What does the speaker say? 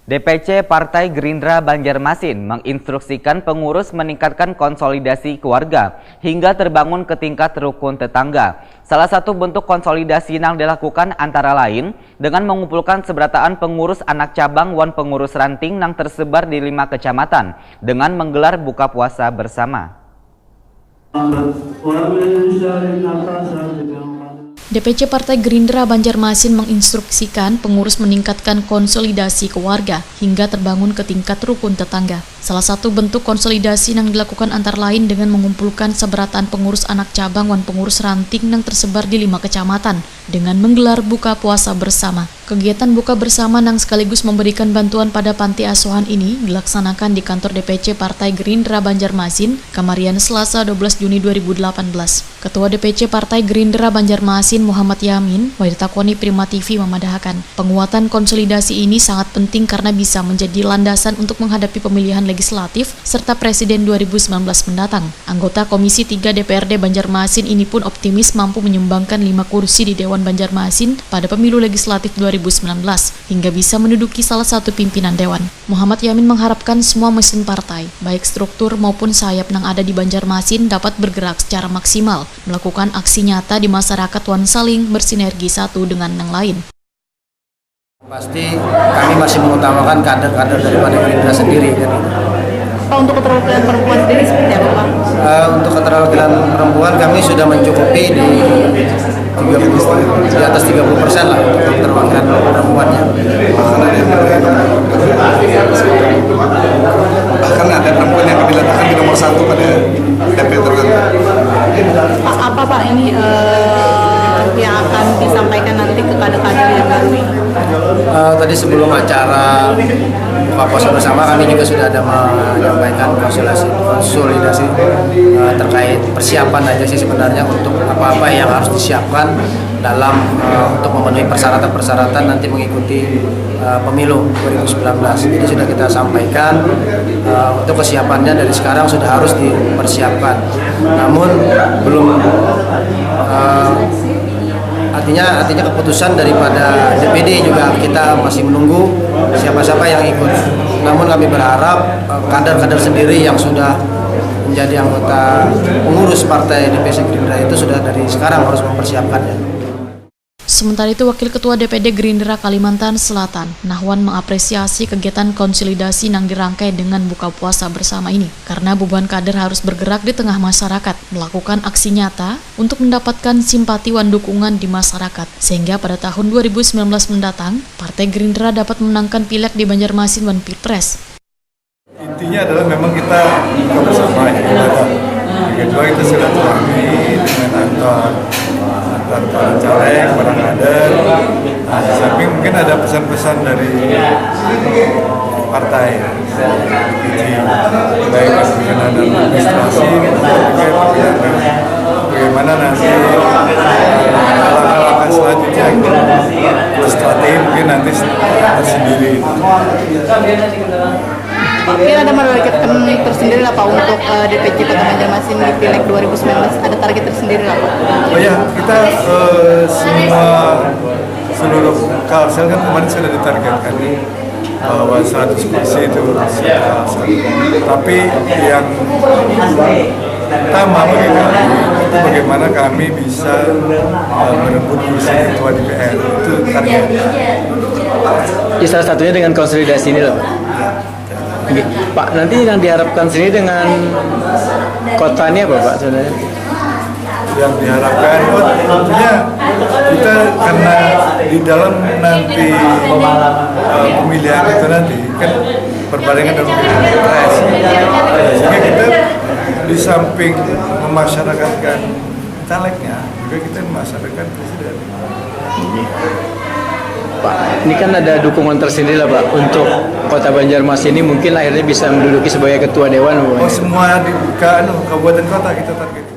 DPC Partai Gerindra Banjarmasin menginstruksikan pengurus meningkatkan konsolidasi keluarga hingga terbangun ke tingkat rukun tetangga. Salah satu bentuk konsolidasi yang dilakukan antara lain dengan mengumpulkan seberataan pengurus anak cabang wan pengurus ranting yang tersebar di 5 kecamatan dengan menggelar buka puasa bersama. DPC Partai Gerindra Banjarmasin menginstruksikan pengurus meningkatkan konsolidasi keluarga hingga terbangun ke tingkat rukun tetangga. Salah satu bentuk konsolidasi yang dilakukan antara lain dengan mengumpulkan seberataan pengurus anak cabang wan pengurus ranting yang tersebar di 5 kecamatan dengan menggelar buka puasa bersama. Kegiatan buka bersama yang sekaligus memberikan bantuan pada panti asuhan ini dilaksanakan di kantor DPC Partai Gerindra Banjarmasin, Kamarian Selasa 12 Juni 2018. Ketua DPC Partai Gerindra Banjarmasin Muhammad Yamin, Wairtakwani Prima TV memadahkan, penguatan konsolidasi ini sangat penting karena bisa menjadi landasan untuk menghadapi pemilihan legislatif serta Presiden 2019 mendatang. Anggota Komisi 3 DPRD Banjarmasin ini pun optimis mampu menyumbangkan 5 kursi di Dewan Banjarmasin pada pemilu legislatif 2019 hingga bisa menduduki salah satu pimpinan Dewan. Muhammad Yamin mengharapkan semua mesin partai, baik struktur maupun sayap yang ada di Banjarmasin dapat bergerak secara maksimal, melakukan aksi nyata di masyarakat wan saling bersinergi satu dengan yang lain. Pasti kami masih mengutamakan kader-kader daripada Gerindra sendiri kan. Untuk keterwakilan perempuan sendiri seperti apa, Pak? Untuk keterwakilan perempuan kami sudah mencukupi di atas 30% lah untuk keterwakilan perempuannya. Bahkan ada perempuan yang diletakkan di nomor 1 pada DP tertentu. Apa Pak ini yang akan disampaikan nanti ke kader-kader yang baru ini? Tadi sebelum acara buka puasa bersama kami juga sudah ada menyampaikan konsolidasi terkait persiapan aja sih sebenarnya untuk apa-apa yang harus disiapkan dalam untuk memenuhi persyaratan-persyaratan nanti mengikuti pemilu 2019. Jadi sudah kita sampaikan untuk kesiapannya dari sekarang sudah harus dipersiapkan. Namun belum artinya keputusan daripada DPD juga kita masih menunggu siapa-siapa yang ikut. Namun kami berharap kader-kader sendiri yang sudah menjadi anggota pengurus partai DPC Gerindra itu sudah dari sekarang harus mempersiapkannya. Sementara itu, Wakil Ketua DPD Gerindra Kalimantan Selatan, Nahwan, mengapresiasi kegiatan konsolidasi yang dirangkai dengan buka puasa bersama ini, karena beban kader harus bergerak di tengah masyarakat, melakukan aksi nyata untuk mendapatkan simpati wan dukungan di masyarakat, sehingga pada tahun 2019 mendatang, Partai Gerindra dapat memenangkan pileg di Banjarmasin wan Pilpres. Intinya adalah memang kita buka bersama ya. Kedua kita silaturahmi dengan antar para caleg, para kader. Di samping mungkin ada pesan-pesan dari partai, baik pimpinan dan administrasi, bagaimana nanti langkah-langkah selanjutnya, strategi mungkin nanti tersendiri. Mungkin ada target tersendiri lah Pak untuk DPC Kota Banjarmasin di Pileg 2019, ada target tersendiri lah Pak? Oh ya, kita seluruh Kalsel kan kemarin sudah ditargetkan bahwa 100 kursi itu tapi yang utama bagi kami itu bagaimana kami bisa merebut kursi ketua DPR, itu target. Ya, salah satunya dengan konsolidasi ini loh. Oke, Pak, nanti yang diharapkan sini dengan kota ini apa Pak sebenarnya? Yang diharapkan tentunya kita karena di dalam nanti pemilihan itu nanti kan berbarengan dengan pemilihan pilpres, sehingga kita di samping memasyarakatkan calegnya juga kita memasyarakatkan presiden. Pak, ini kan ada dukungan tersendiri lah Pak untuk Kota Banjarmasin ini mungkin akhirnya bisa menduduki sebagai ketua dewan. Oh, semua di kabupaten kota kita target.